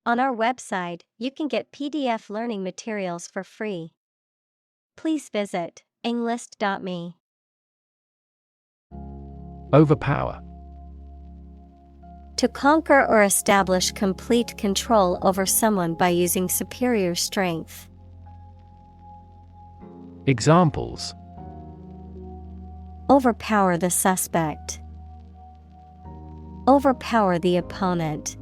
On our website, you can get PDF learning materials for free. Please visit englist.me. Overpower. To conquer or establish complete control over someone by using superior strength. Examples: Overpower the suspect. Overpower the opponent.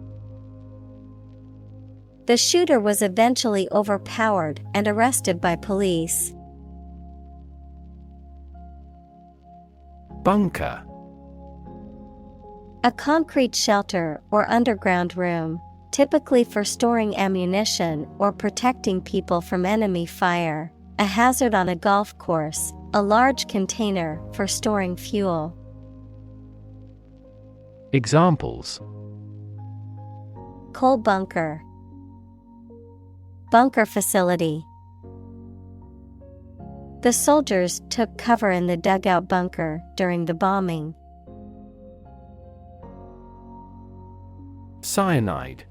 The shooter was eventually overpowered and arrested by police. Bunker. A concrete shelter or underground room, typically for storing ammunition or protecting people from enemy fire. A hazard on a golf course, a large container for storing fuel. Examples: Coal bunker. Bunker facility. The soldiers took cover in the dugout bunker during the bombing. Cyanide.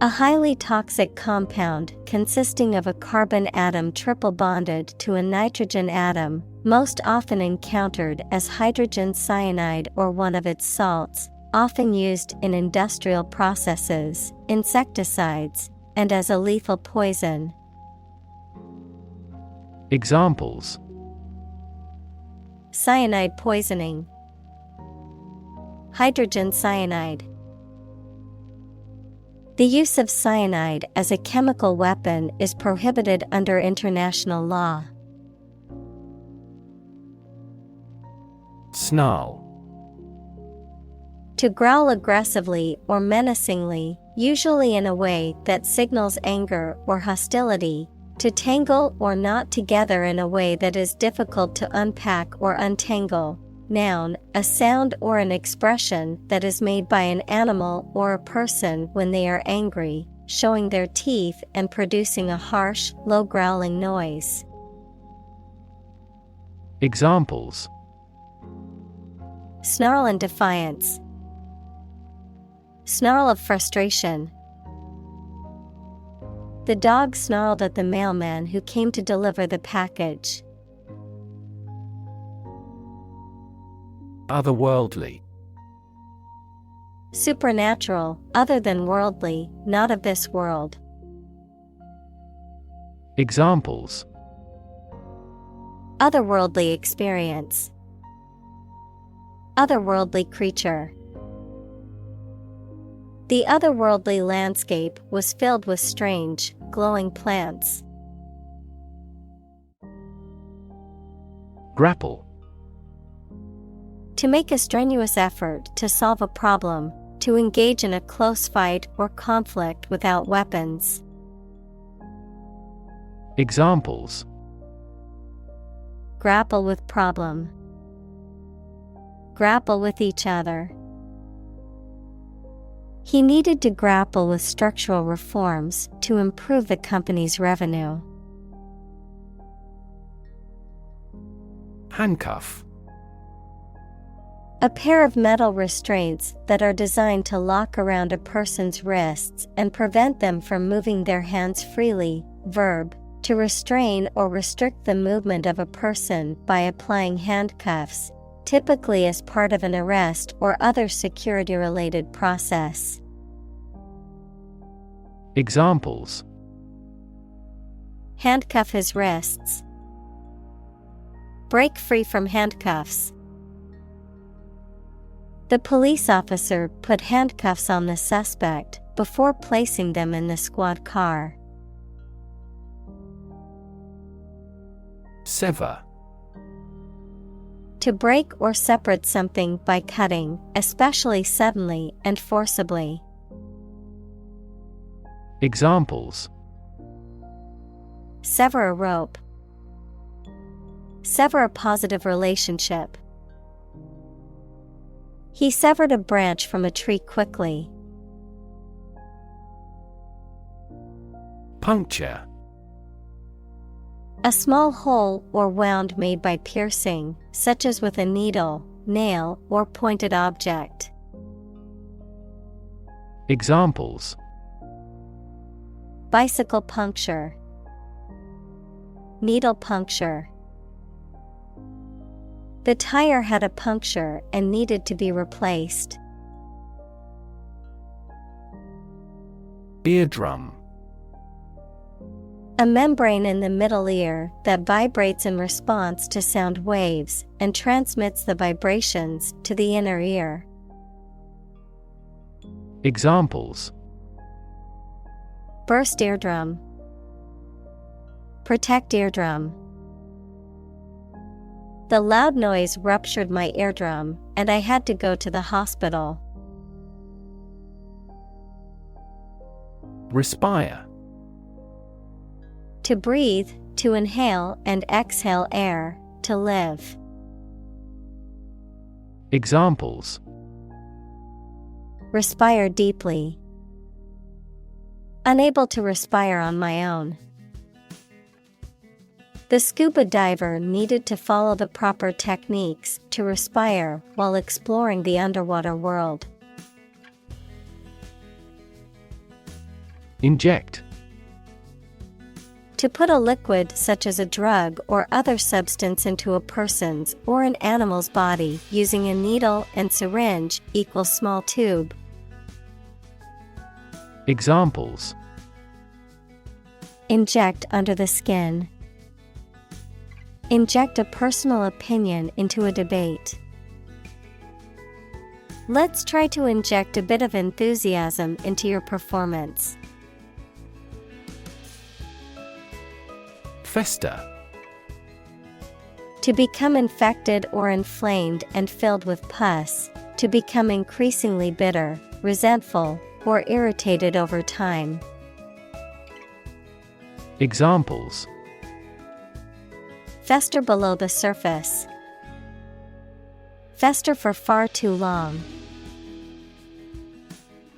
A highly toxic compound consisting of a carbon atom triple bonded to a nitrogen atom, most often encountered as hydrogen cyanide or one of its salts, often used in industrial processes, insecticides, and as a lethal poison. Examples: Cyanide poisoning. Hydrogen cyanide. The use of cyanide as a chemical weapon is prohibited under international law. Snarl. To growl aggressively or menacingly, usually in a way that signals anger or hostility. To tangle or knot together in a way that is difficult to unpack or untangle. Noun, a sound or an expression that is made by an animal or a person when they are angry, showing their teeth and producing a harsh, low growling noise. Examples: Snarl in defiance. Snarl of frustration. The dog snarled at the mailman who came to deliver the package. Otherworldly. Supernatural, other than worldly, not of this world. Examples: Otherworldly experience. Otherworldly creature. The otherworldly landscape was filled with strange, glowing plants. Grapple. To make a strenuous effort to solve a problem, to engage in a close fight or conflict without weapons. Examples: Grapple with problem. Grapple with each other. He needed to grapple with structural reforms to improve the company's revenue. Handcuff. A pair of metal restraints that are designed to lock around a person's wrists and prevent them from moving their hands freely. Verb, to restrain or restrict the movement of a person by applying handcuffs, typically as part of an arrest or other security-related process. Examples: Handcuff his wrists. Break free from handcuffs. The police officer put handcuffs on the suspect before placing them in the squad car. Sever. To break or separate something by cutting, especially suddenly and forcibly. Examples: Sever a rope. Sever a positive relationship. He severed a branch from a tree quickly. Puncture. A small hole or wound made by piercing, such as with a needle, nail, or pointed object. Examples: bicycle puncture, needle puncture. The tire had a puncture and needed to be replaced. Eardrum. A membrane in the middle ear that vibrates in response to sound waves and transmits the vibrations to the inner ear. Examples: burst eardrum, protect eardrum. The loud noise ruptured my eardrum, and I had to go to the hospital. Respire. To breathe, to inhale and exhale air, to live. Examples: respire deeply. Unable to respire on my own. The scuba diver needed to follow the proper techniques to respire while exploring the underwater world. Inject. To put a liquid such as a drug or other substance into a person's or an animal's body using a needle and syringe equals small tube. Examples: inject under the skin. Inject a personal opinion into a debate. Let's try to inject a bit of enthusiasm into your performance. Fester. To become infected or inflamed and filled with pus, to become increasingly bitter, resentful, or irritated over time. Examples: fester below the surface. Fester for far too long.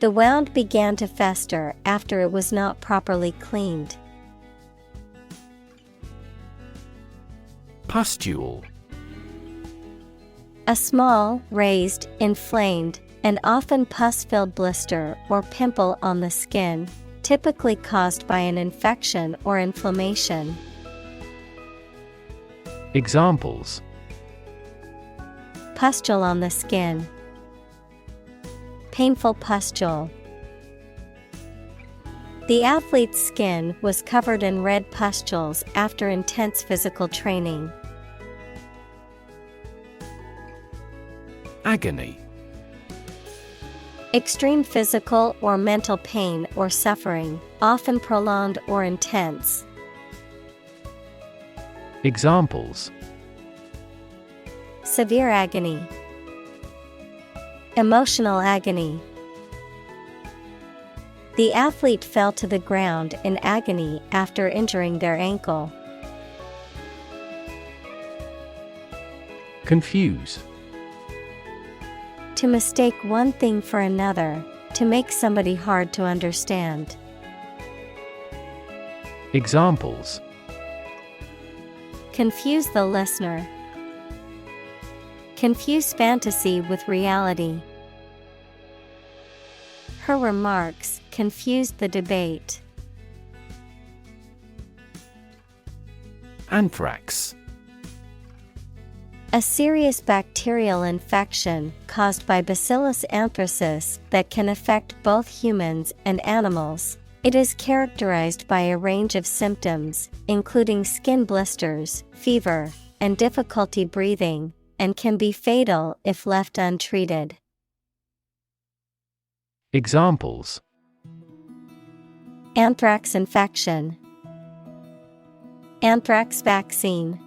The wound began to fester after it was not properly cleaned. Pustule. A small, raised, inflamed, and often pus-filled blister or pimple on the skin, typically caused by an infection or inflammation. Examples: pustule on the skin. Painful pustule. The athlete's skin was covered in red pustules after intense physical training. Agony. Extreme physical or mental pain or suffering, often prolonged or intense. Examples: severe agony. Emotional agony. The athlete fell to the ground in agony after injuring their ankle. Confuse. To mistake one thing for another, to make somebody hard to understand. Examples: confuse the listener. Confuse fantasy with reality. Her remarks confused the debate. Anthrax. A serious bacterial infection caused by Bacillus anthracis that can affect both humans and animals. It is characterized by a range of symptoms, including skin blisters, fever, and difficulty breathing, and can be fatal if left untreated. Examples: anthrax infection. Anthrax vaccine.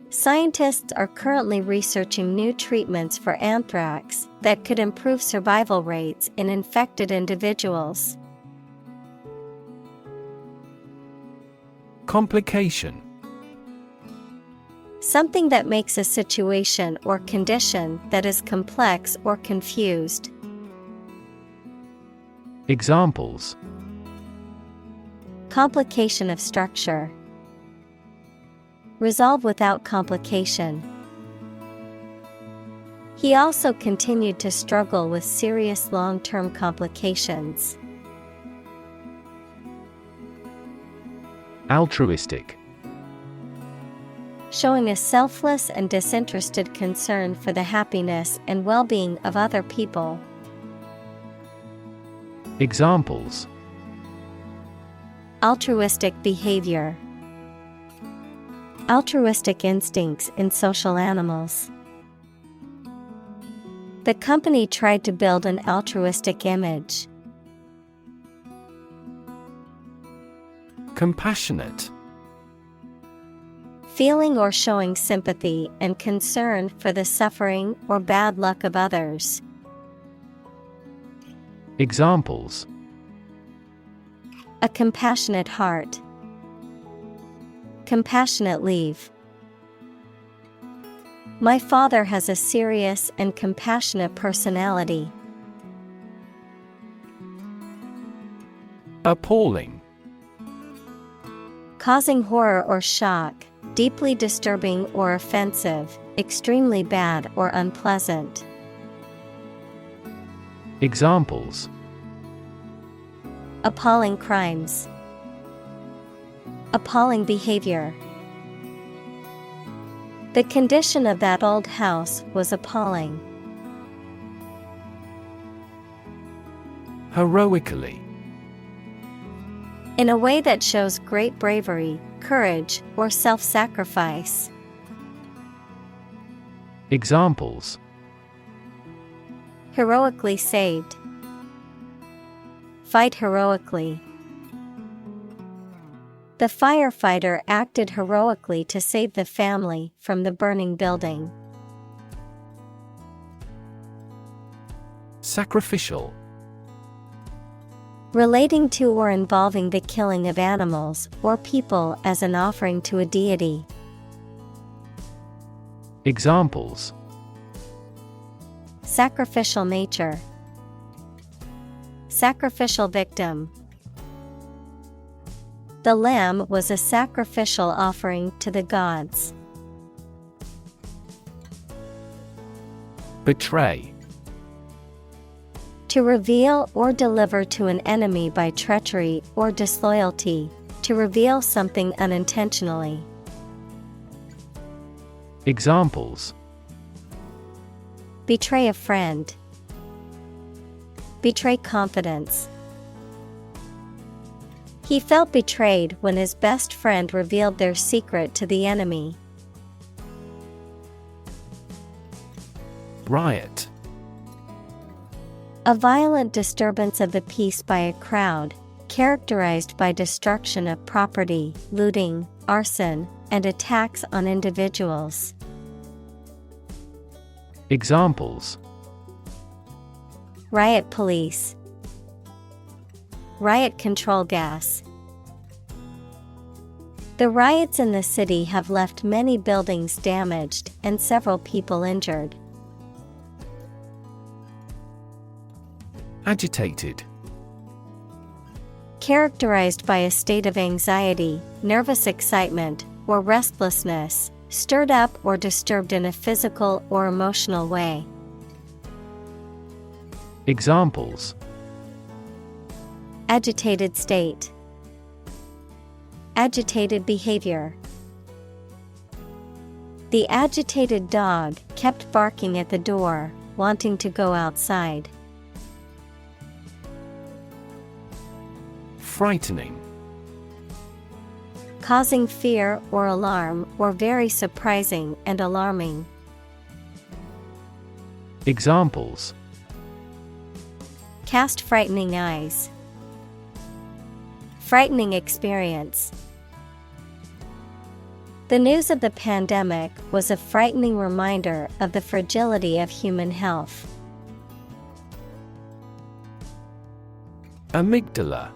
Scientists are currently researching new treatments for anthrax that could improve survival rates in infected individuals. Complication. Something that makes a situation or condition that is complex or confused. Examples: complication of structure. Resolve without complication. He also continued to struggle with serious long-term complications. Altruistic. Showing a selfless and disinterested concern for the happiness and well-being of other people. Examples: Altruistic behavior. Altruistic instincts in social animals. The company tried to build an altruistic image. Compassionate. Feeling or showing sympathy and concern for the suffering or bad luck of others. Examples: A compassionate heart. Compassionate leave. My father has a serious and compassionate personality. Appalling. Causing horror or shock, deeply disturbing or offensive, extremely bad or unpleasant. Examples: Appalling crimes. Appalling behavior. The condition of that old house was appalling. Heroically. In a way that shows great bravery, courage, or self-sacrifice. Examples: Heroically saved. Fight heroically. The firefighter acted heroically to save the family from the burning building. Sacrificial. Relating to or involving the killing of animals or people as an offering to a deity. Examples: Sacrificial nature. Sacrificial victim. The lamb was a sacrificial offering to the gods. Betray. To reveal or deliver to an enemy by treachery or disloyalty, to reveal something unintentionally. Examples: Betray a friend. Betray confidence. He felt betrayed when his best friend revealed their secret to the enemy. Riot. A violent disturbance of the peace by a crowd, characterized by destruction of property, looting, arson, and attacks on individuals. Examples: Riot police. Riot control gas. The riots in the city have left many buildings damaged and several people injured. Agitated. Characterized by a state of anxiety, nervous excitement, or restlessness, stirred up or disturbed in a physical or emotional way. Examples: Agitated state. Agitated behavior. The agitated dog kept barking at the door, wanting to go outside. Frightening. Causing fear or alarm, or very surprising and alarming. Examples: Cast frightening eyes. Frightening experience. The news of the pandemic was a frightening reminder of the fragility of human health. Amygdala.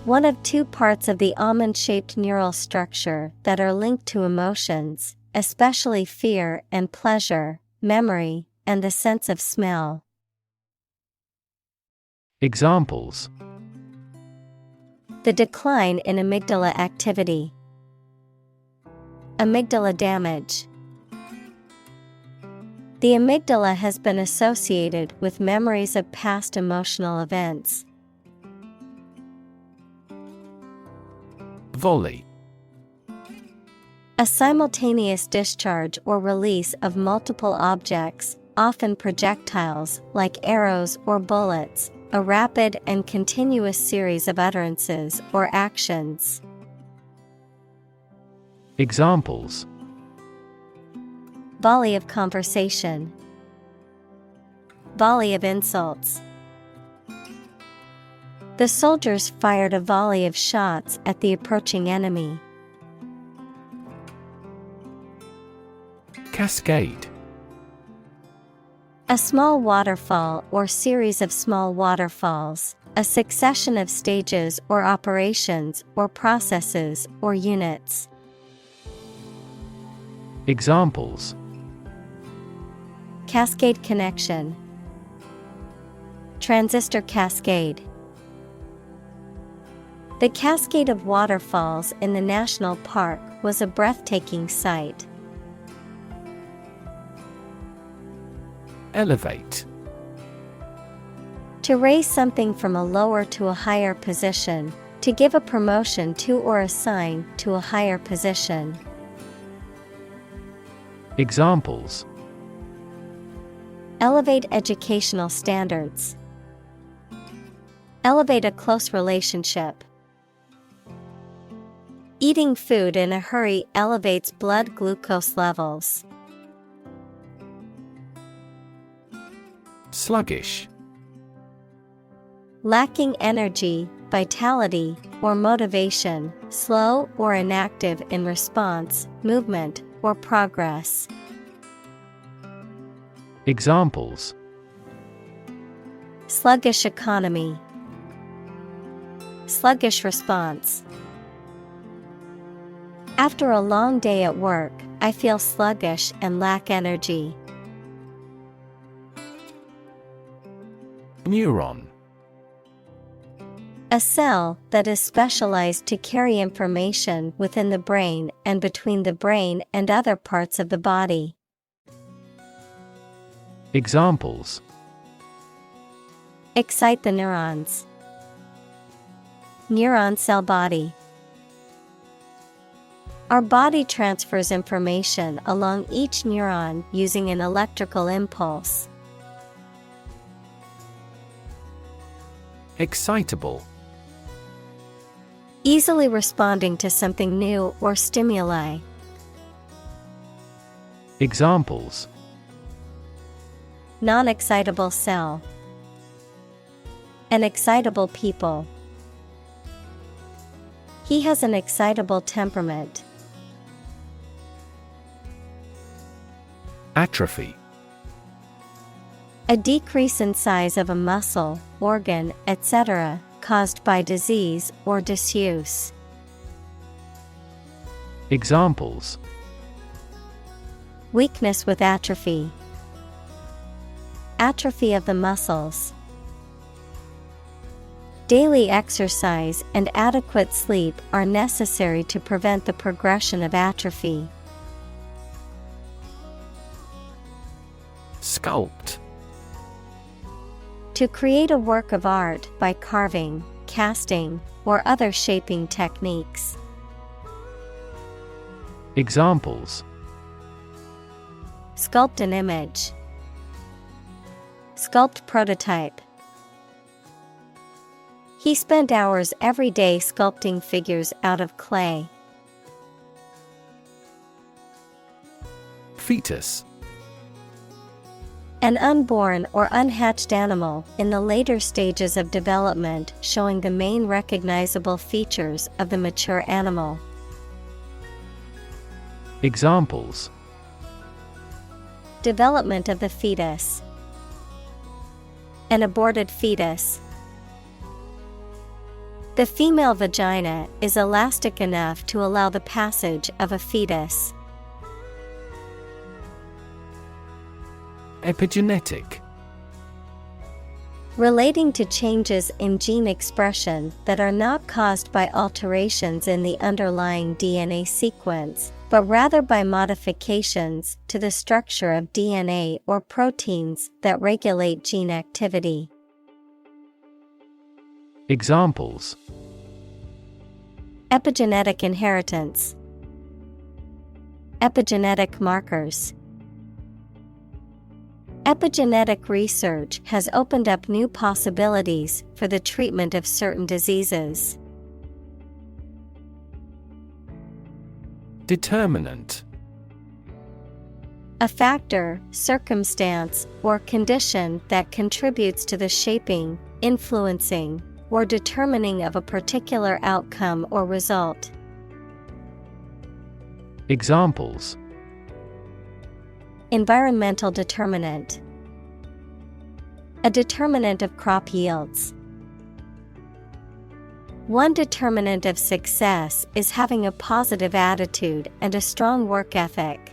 One of two parts of the almond-shaped neural structure that are linked to emotions, especially fear and pleasure, memory, and the sense of smell. Examples: The decline in amygdala activity. Amygdala damage. The amygdala has been associated with memories of past emotional events. Volley. A simultaneous discharge or release of multiple objects, often projectiles like arrows or bullets, a rapid and continuous series of utterances or actions. Examples: Volley of conversation. Volley of insults. The soldiers fired a volley of shots at the approaching enemy. Cascade. A small waterfall or series of small waterfalls, a succession of stages or operations or processes or units. Examples: Cascade connection. Transistor cascade. The cascade of waterfalls in the national park was a breathtaking sight. Elevate. To raise something from a lower to a higher position, to give a promotion to or assign to a higher position. Examples: Elevate educational standards. Elevate a close relationship. Eating food in a hurry elevates blood glucose levels. Sluggish. Lacking energy, vitality, or motivation, slow or inactive in response, movement, or progress. Examples: Sluggish economy. Sluggish response. After a long day at work, I feel sluggish and lack energy. Neuron. A cell that is specialized to carry information within the brain and between the brain and other parts of the body. Examples: Excite the neurons. Neuron cell body. Our body transfers information along each neuron using an electrical impulse. Excitable. Easily responding to something new or stimuli. Examples: Non-excitable cell. An excitable people. He has an excitable temperament. Atrophy. A decrease in size of a muscle, organ, etc., caused by disease or disuse. Examples: Weakness with atrophy. Atrophy of the muscles. Daily exercise and adequate sleep are necessary to prevent the progression of atrophy. Sculpt. To create a work of art by carving, casting, or other shaping techniques. Examples: Sculpt an image. Sculpt prototype. He spent hours every day sculpting figures out of clay. Fetus. An unborn or unhatched animal in the later stages of development, showing the main recognizable features of the mature animal. Examples: Development of the fetus. An aborted fetus. The female vagina is elastic enough to allow the passage of a fetus. Epigenetic. Relating to changes in gene expression that are not caused by alterations in the underlying DNA sequence, but rather by modifications to the structure of DNA or proteins that regulate gene activity. Examples: Epigenetic inheritance. Epigenetic markers. Epigenetic research has opened up new possibilities for the treatment of certain diseases. Determinant. A factor, circumstance, or condition that contributes to the shaping, influencing, or determining of a particular outcome or result. Examples: Environmental determinant. A determinant of crop yields. One determinant of success is having a positive attitude and a strong work ethic.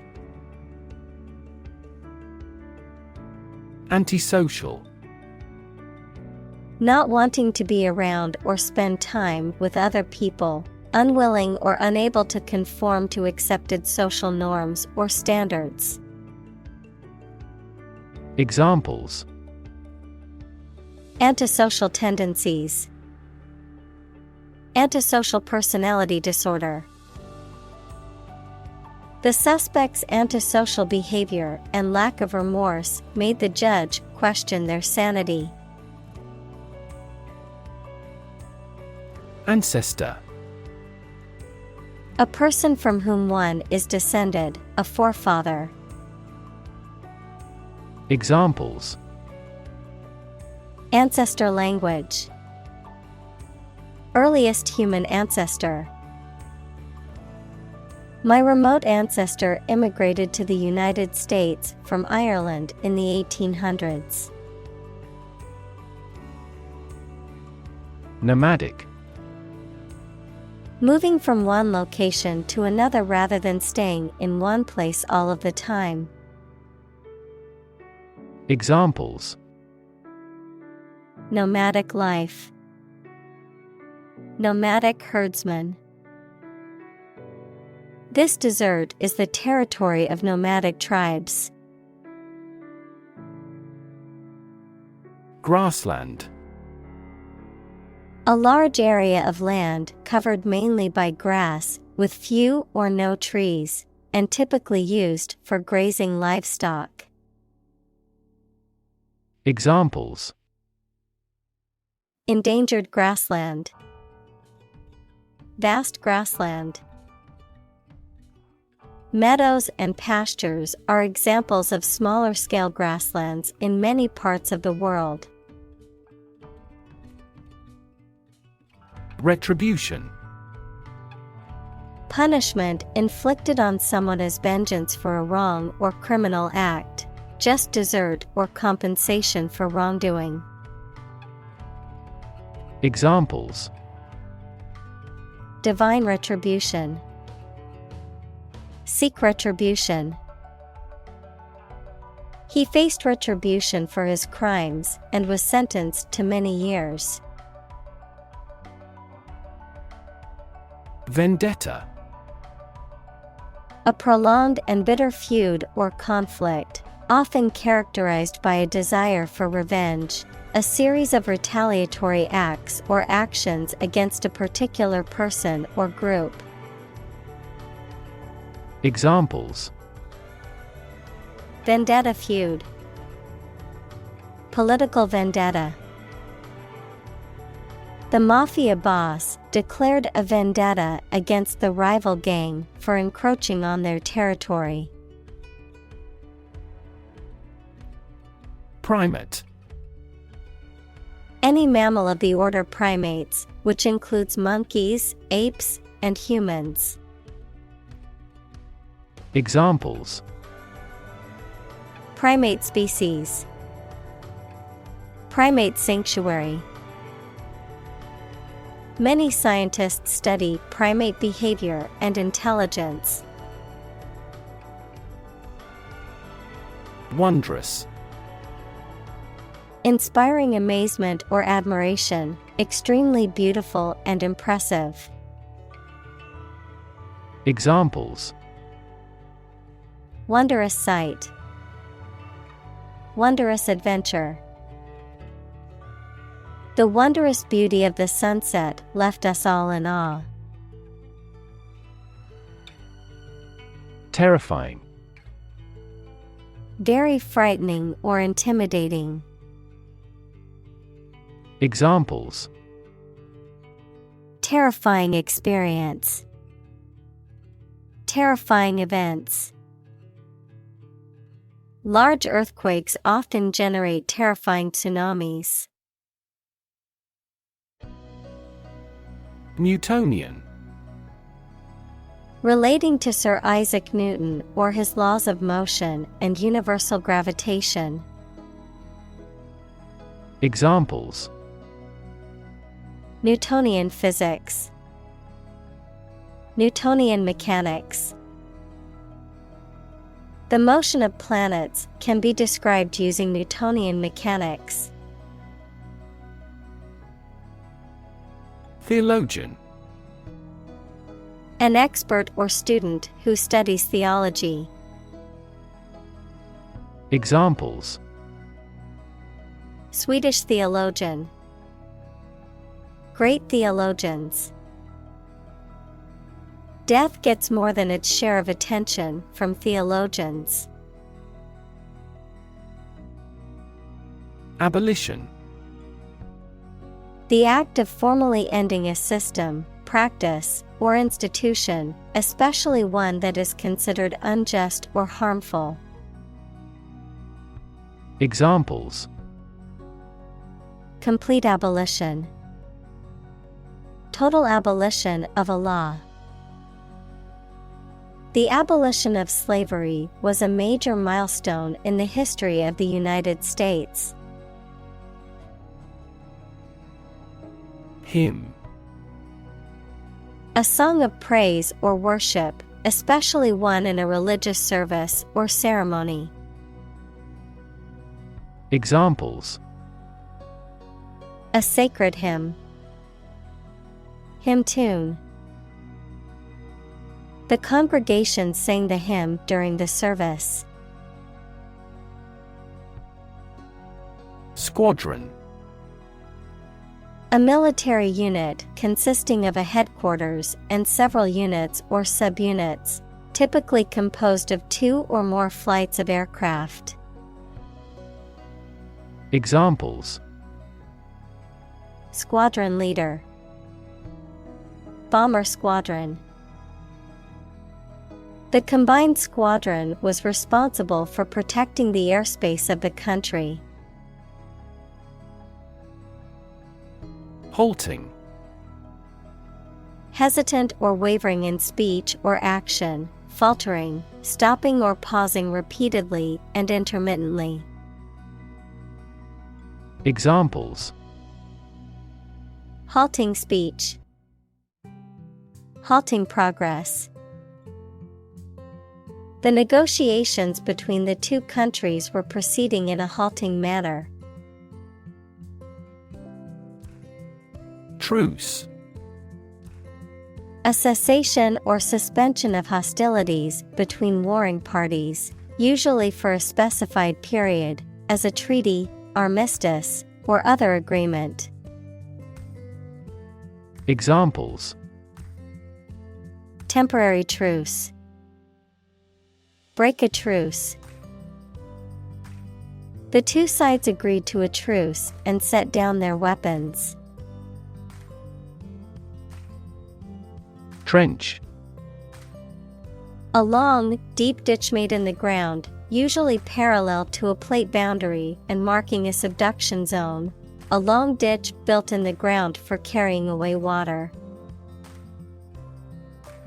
Antisocial. Not wanting to be around or spend time with other people, unwilling or unable to conform to accepted social norms or standards. Examples: Antisocial tendencies. Antisocial personality disorder. The suspect's antisocial behavior and lack of remorse made the judge question their sanity. Ancestor. A person from whom one is descended, a forefather. Examples: Ancestor language. Earliest human ancestor. My remote ancestor immigrated to the United States from Ireland in the 1800s. Nomadic. Moving from one location to another rather than staying in one place all of the time. Examples: Nomadic life. Nomadic herdsman. This desert is the territory of nomadic tribes. Grassland. A large area of land covered mainly by grass, with few or no trees, and typically used for grazing livestock. Examples: Endangered grassland. Vast grassland. Meadows and pastures are examples of smaller-scale grasslands in many parts of the world. Retribution. Punishment inflicted on someone as vengeance for a wrong or criminal act, just desert or compensation for wrongdoing. Examples: Divine retribution. Seek retribution. He faced retribution for his crimes and was sentenced to many years. Vendetta. A prolonged and bitter feud or conflict, often characterized by a desire for revenge, a series of retaliatory acts or actions against a particular person or group. Examples: Vendetta feud. Political vendetta. The mafia boss declared a vendetta against the rival gang for encroaching on their territory. Primate. Any mammal of the order primates, which includes monkeys, apes, and humans. Examples: Primate species. Primate sanctuary. Many scientists study primate behavior and intelligence. Wondrous. Inspiring amazement or admiration, extremely beautiful and impressive. Examples: Wondrous sight. Wondrous adventure. The wondrous beauty of the sunset left us all in awe. Terrifying. Very frightening or intimidating. Examples: Terrifying experience. Terrifying events. Large earthquakes often generate terrifying tsunamis. Newtonian. Relating to Sir Isaac Newton or his laws of motion and universal gravitation. Examples: Newtonian physics. Newtonian mechanics. The motion of planets can be described using Newtonian mechanics. Theologian. An expert or student who studies theology. Examples: Swedish theologian. Great theologians. Death gets more than its share of attention from theologians. Abolition. The act of formally ending a system, practice, or institution, especially one that is considered unjust or harmful. Examples: Complete abolition. Total abolition of a law. The abolition of slavery was a major milestone in the history of the United States. Hymn. A song of praise or worship, especially one in a religious service or ceremony. Examples: A sacred hymn. Hymn tune. The congregation sang the hymn during the service. Squadron. A military unit consisting of a headquarters and several units or subunits, typically composed of 2 or more flights of aircraft. Examples: Squadron leader. Bomber squadron. The combined squadron was responsible for protecting the airspace of the country. Halting. Hesitant or wavering in speech or action, faltering, stopping or pausing repeatedly and intermittently. Examples: Halting speech. Halting progress. The negotiations between the two countries were proceeding in a halting manner. Truce. A cessation or suspension of hostilities between warring parties, usually for a specified period, as a treaty, armistice, or other agreement. Examples: Temporary truce. Break a truce. The two sides agreed to a truce and set down their weapons. Trench. A long, deep ditch made in the ground, usually parallel to a plate boundary and marking a subduction zone. A long ditch built in the ground for carrying away water.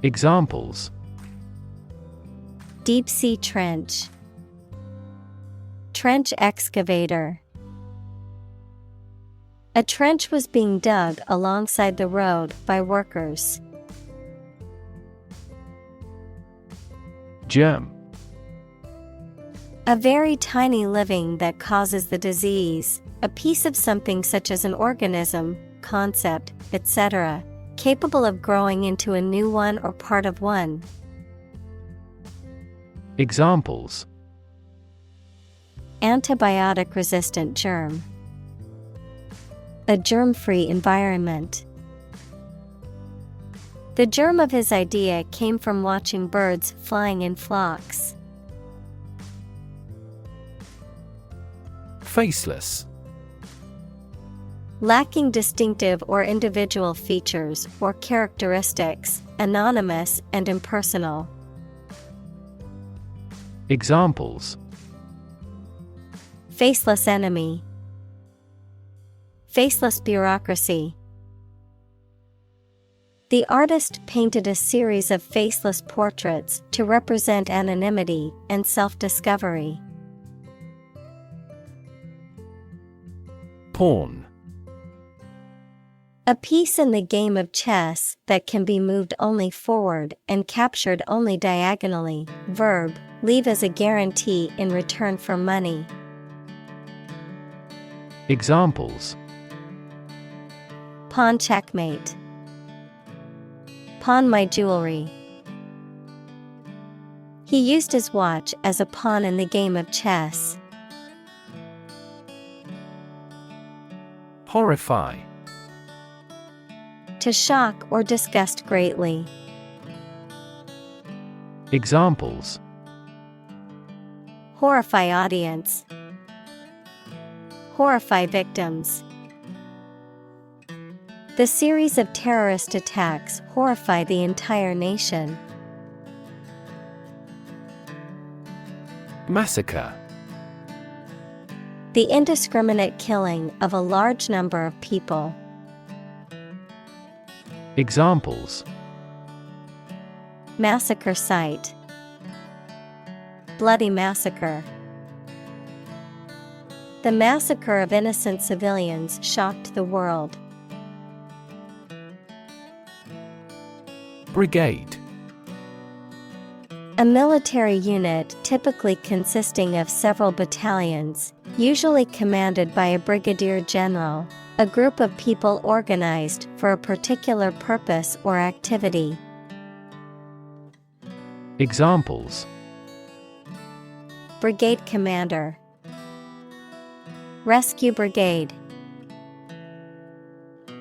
Examples: Deep sea trench. Trench excavator. A trench was being dug alongside the road by workers. Germ. A very tiny living that causes the disease, a piece of something such as an organism, concept, etc., capable of growing into a new one or part of one. Examples: antibiotic-resistant germ, a germ-free environment. The germ of his idea came from watching birds flying in flocks. Faceless. Lacking distinctive or individual features or characteristics, anonymous and impersonal. Examples: Faceless enemy, faceless bureaucracy. The artist painted a series of faceless portraits to represent anonymity and self-discovery. Pawn. A piece in the game of chess that can be moved only forward and captured only diagonally. Verb, leave as a guarantee in return for money. Examples: Pawn checkmate. Pawn my jewelry. He used his watch as a pawn in the game of chess. Horrify. To shock or disgust greatly. Examples: Horrify audience. Horrify victims. The series of terrorist attacks horrify the entire nation. Massacre. The indiscriminate killing of a large number of people. Examples: Massacre site. Bloody massacre. The massacre of innocent civilians shocked the world. Brigade. A military unit typically consisting of several battalions, usually commanded by a brigadier general, a group of people organized for a particular purpose or activity. Examples: Brigade commander. Rescue brigade.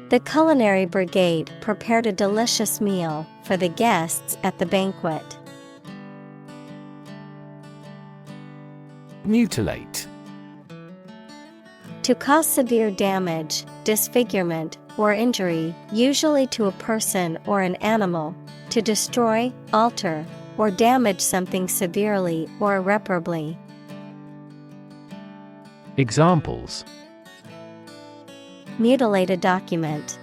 The culinary brigade prepared a delicious meal for the guests at the banquet. Mutilate. To cause severe damage, disfigurement, or injury, usually to a person or an animal, to destroy, alter, or damage something severely or irreparably. Examples: Mutilate a document.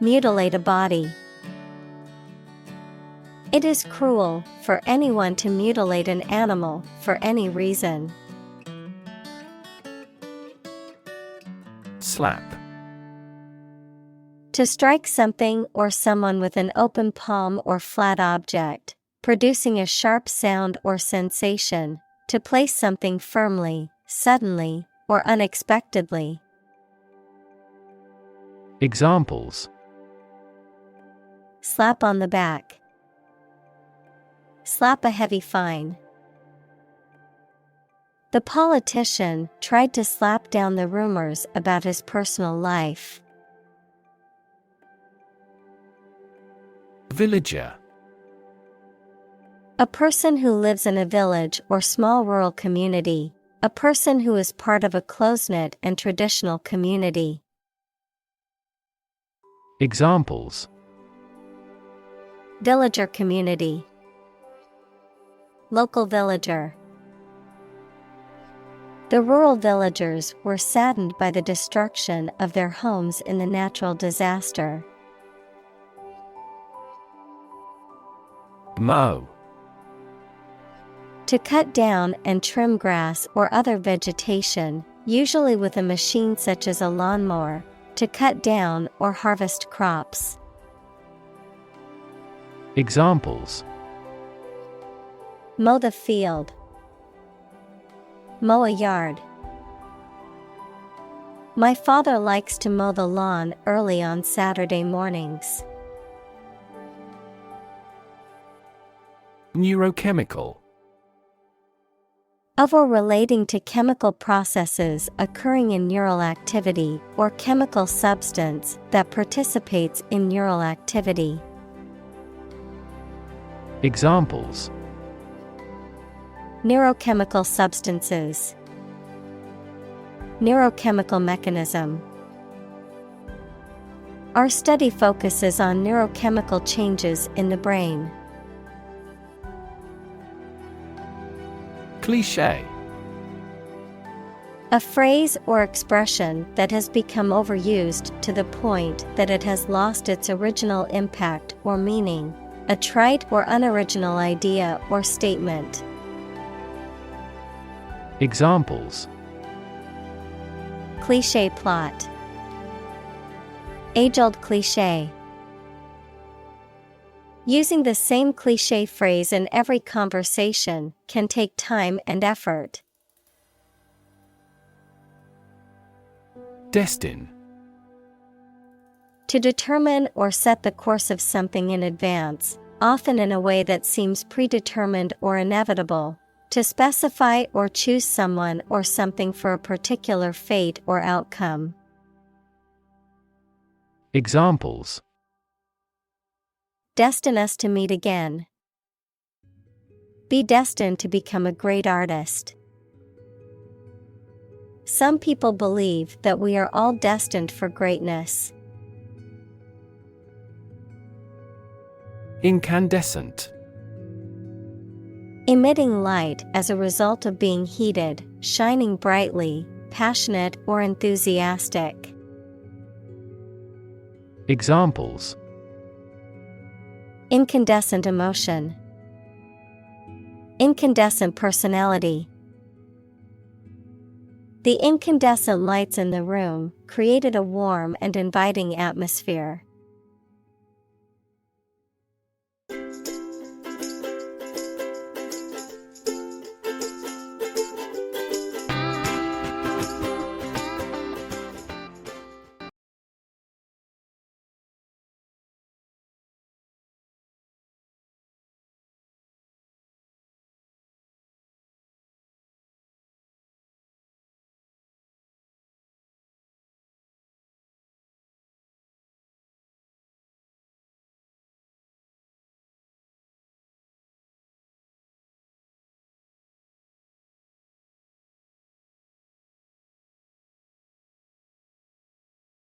Mutilate a body. It is cruel for anyone to mutilate an animal for any reason. Slap. To strike something or someone with an open palm or flat object, producing a sharp sound or sensation, to place something firmly, suddenly, or unexpectedly. Examples: Slap on the back. Slap a heavy fine. The politician tried to slap down the rumors about his personal life. Villager. A person who lives in a village or small rural community, a person who is part of a close-knit and traditional community. Examples: Villager community. Local villager. The rural villagers were saddened by the destruction of their homes in the natural disaster. Mow. To cut down and trim grass or other vegetation, usually with a machine such as a lawnmower, to cut down or harvest crops. Examples: Mow the field. Mow a yard. My father likes to mow the lawn early on Saturday mornings. Neurochemical. Of or relating to chemical processes occurring in neural activity or chemical substance that participates in neural activity. Examples: Neurochemical substances. Neurochemical mechanism. Our study focuses on neurochemical changes in the brain. Cliché. A phrase or expression that has become overused to the point that it has lost its original impact or meaning, a trite or unoriginal idea or statement. Examples: Cliché plot. Age-old cliché. Using the same cliché phrase in every conversation can take time and effort. Destin. To determine or set the course of something in advance, often in a way that seems predetermined or inevitable. To specify or choose someone or something for a particular fate or outcome. Examples: Destine us to meet again. Be destined to become a great artist. Some people believe that we are all destined for greatness. Incandescent. Emitting light as a result of being heated, shining brightly, passionate or enthusiastic. Examples: Incandescent emotion. Incandescent personality. The incandescent lights in the room created a warm and inviting atmosphere.